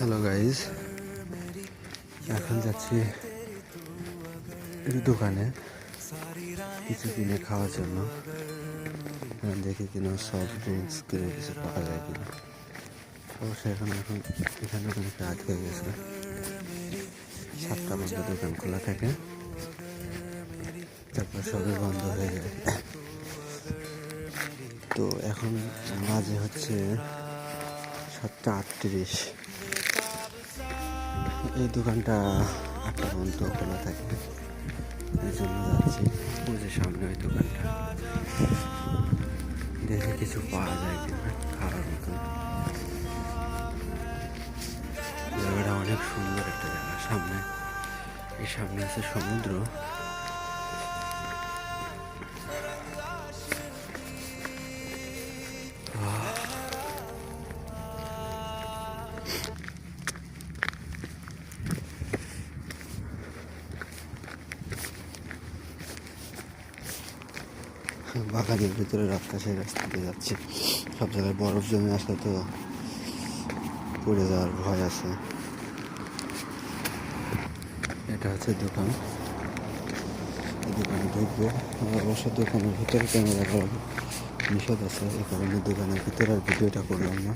Hello guys, এখন যাচ্ছি দোকানে কিছু কিনে খাওয়ার জন্য। দেখি কিনা সফট ড্রিঙ্কস কিনে কিছু পাওয়া যায় কিনা। অবশ্যই এখন এখানে দোকানে রাত হয়ে গেছে, 7টা পর্যন্ত দোকান খোলা থাকে, তারপর সবই বন্ধ হয়ে যায়। তো এখন বাজে হচ্ছে 7টা 38। এই দোকানটা 8টা পর্যন্ত খোলা থাকে, এই জন্য যাচ্ছি। ওই যে সামনে ওই দোকানটা, দেখে কিছু পাওয়া যায় কিনা খাওয়ার মতন। জায়গাটা অনেক সুন্দর একটা জায়গা। সামনে আছে সমুদ্র। বাগানের ভিতরে সেই রাস্তা দিয়ে যাচ্ছি। সব জায়গায় বরফ জমে আসলে তো পড়ে যাওয়ার ভয় আছে। এটা হচ্ছে দোকান, দোকানে ঢুকবো। অবশ্য দোকানের ভিতরে ক্যামেরা করা নিষেধ আছে, এই কারণে দোকানের ভিতরে আর ভিডিওটা করলাম না।